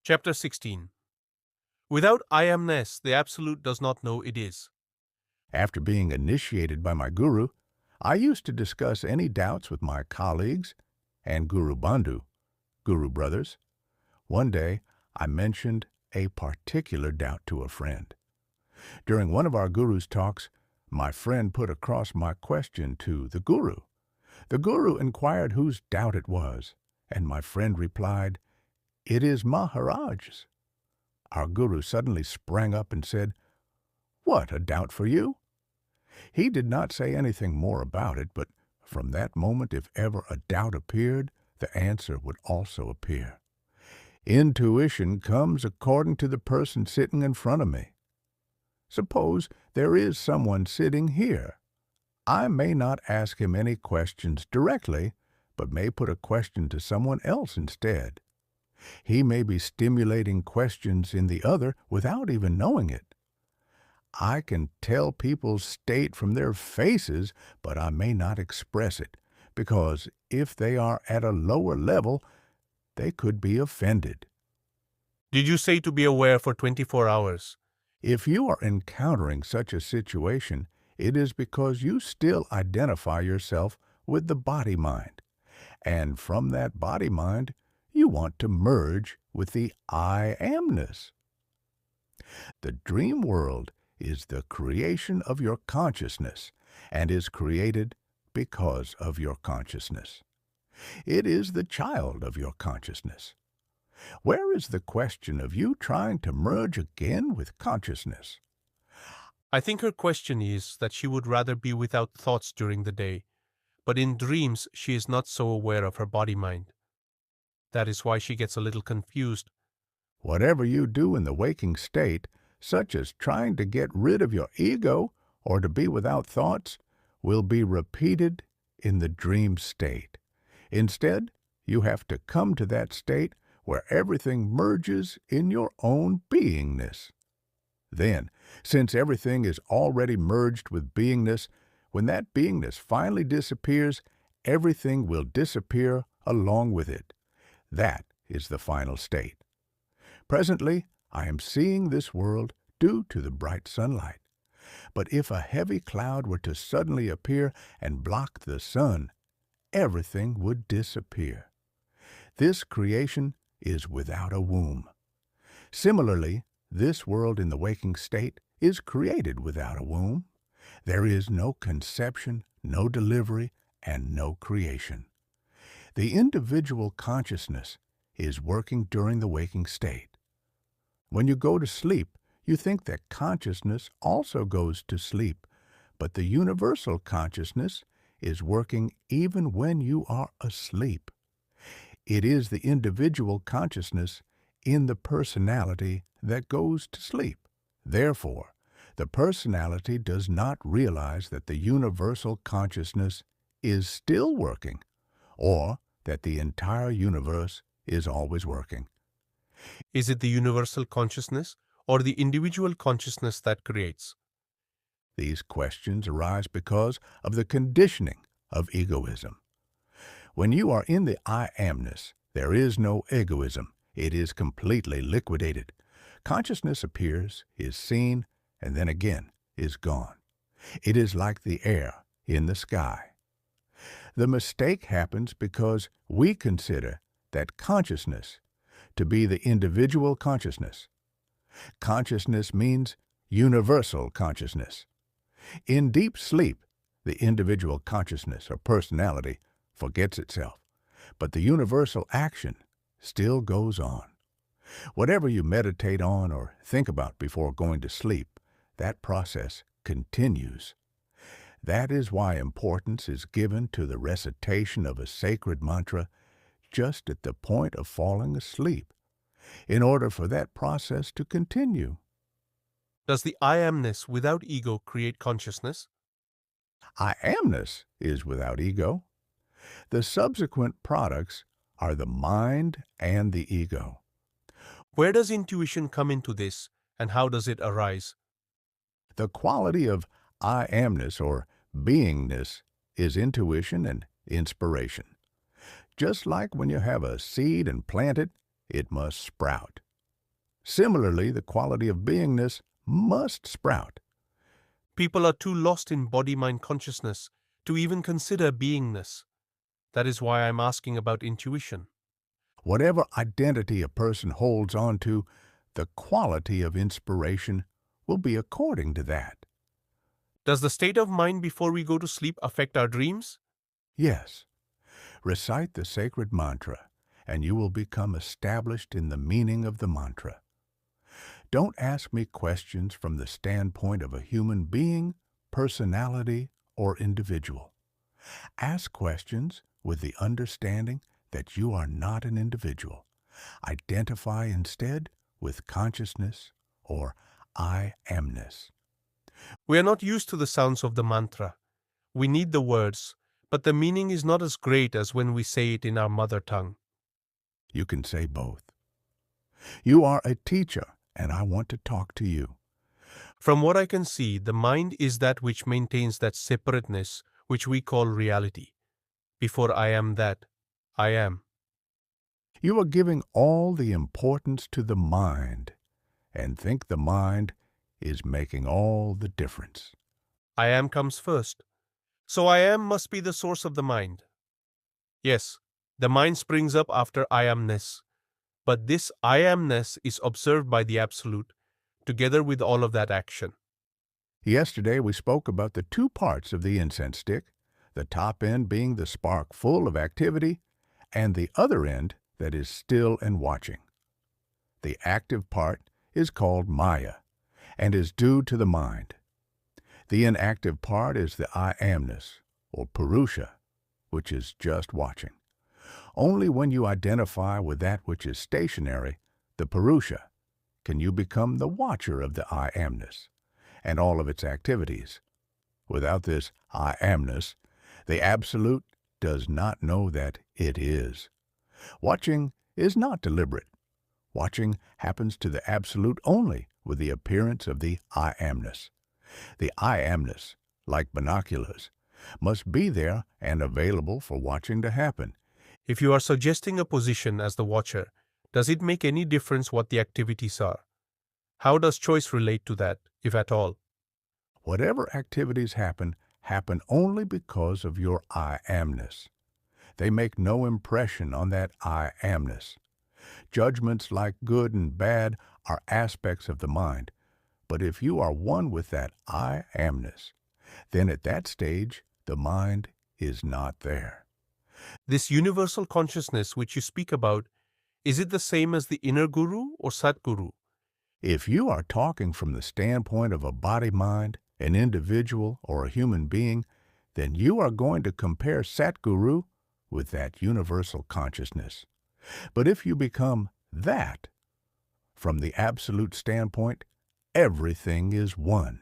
Chapter 16. Without IAmNess, the Absolute does not know it is. After being initiated by my guru, I used to discuss any doubts with my colleagues and Guru Bandhu, Guru brothers. One day, I mentioned a particular doubt to a friend. During one of our guru's talks, my friend put across my question to the guru. The guru inquired whose doubt it was, and my friend replied, "It is Maharaj's." Our guru suddenly sprang up and said, "What, a doubt for you?" He did not say anything more about it, but from that moment, if ever a doubt appeared, the answer would also appear. Intuition comes according to the person sitting in front of me. Suppose there is someone sitting here. I may not ask him any questions directly, but may put a question to someone else instead. He may be stimulating questions in the other without even knowing it. I can tell people's state from their faces, but I may not express it, because if they are at a lower level, they could be offended. Did you say to be aware for 24 hours? If you are encountering such a situation, it is because you still identify yourself with the body-mind, and from that body-mind, you want to merge with the I-Amness. The dream world is the creation of your consciousness and is created because of your consciousness. It is the child of your consciousness. Where is the question of you trying to merge again with consciousness? I think her question is that she would rather be without thoughts during the day, but in dreams she is not so aware of her body-mind. That is why she gets a little confused. Whatever you do in the waking state, such as trying to get rid of your ego or to be without thoughts, will be repeated in the dream state. Instead, you have to come to that state where everything merges in your own beingness. Then, since everything is already merged with beingness, when that beingness finally disappears, everything will disappear along with it. That is the final state. Presently, I am seeing this world due to the bright sunlight. But if a heavy cloud were to suddenly appear and block the sun, everything would disappear. This creation is without a womb. Similarly, this world in the waking state is created without a womb. There is no conception, no delivery, and no creation. The individual consciousness is working during the waking state. When you go to sleep, you think that consciousness also goes to sleep, but the universal consciousness is working even when you are asleep. It is the individual consciousness in the personality that goes to sleep. Therefore, the personality does not realize that the universal consciousness is still working, or that the entire universe is always working. Is it the universal consciousness or the individual consciousness that creates? These questions arise because of the conditioning of egoism. When you are in the I-Amness, there is no egoism. It is completely liquidated. Consciousness appears, is seen, and then again is gone. It is like the air in the sky. The mistake happens because we consider that consciousness to be the individual consciousness. Consciousness means universal consciousness. In deep sleep, the individual consciousness or personality forgets itself, but the universal action still goes on. Whatever you meditate on or think about before going to sleep, that process continues. That is why importance is given to the recitation of a sacred mantra just at the point of falling asleep, in order for that process to continue. Does the I-Amness without ego create consciousness? I-Amness is without ego. The subsequent products are the mind and the ego. Where does intuition come into this, and how does it arise? The quality of I-Amness or beingness is intuition and inspiration. Just like when you have a seed and plant it, it must sprout. Similarly, the quality of beingness must sprout. People are too lost in body-mind consciousness to even consider beingness. That is why I'm asking about intuition. Whatever identity a person holds on to, the quality of inspiration will be according to that. Does the state of mind before we go to sleep affect our dreams? Yes, recite the sacred mantra, and you will become established in the meaning of the mantra. Don't ask me questions from the standpoint of a human being, personality, or individual. Ask questions with the understanding that you are not an individual. Identify instead with consciousness or IAmNess. We are not used to the sounds of the mantra. We need the words, but the meaning is not as great as when we say it in our mother tongue. You can say both. You are a teacher, and I want to talk to you. From what I can see, the mind is that which maintains that separateness which we call reality. Before I am that, I am. You are giving all the importance to the mind, and think the mind is making all the difference. I am comes first. So I am must be the source of the mind. Yes, the mind springs up after I amness. But this I amness is observed by the Absolute, together with all of that action. Yesterday we spoke about the two parts of the incense stick, the top end being the spark full of activity, and the other end that is still and watching. The active part is called Maya, and is due to the mind. The inactive part is the I amness, or Purusha, which is just watching. Only when you identify with that which is stationary, the Purusha, can you become the watcher of the I amness and all of its activities. Without this I amness, the Absolute does not know that it is. Watching is not deliberate. Watching happens to the Absolute only with the appearance of the I amness. The I amness, like binoculars, must be there and available for watching to happen. If you are suggesting a position as the watcher, does it make any difference what the activities are? How does choice relate to that, if at all? Whatever activities happen only because of your I amness. They make no impression on that I amness. Judgments like good and bad are aspects of the mind, but if you are one with that I amness, then at that stage the mind is not there. This universal consciousness which you speak about, is it the same as the inner guru or Satguru? If you are talking from the standpoint of a body-mind, an individual, or a human being, then you are going to compare Satguru with that universal consciousness. But if you become that, from the Absolute standpoint, everything is one.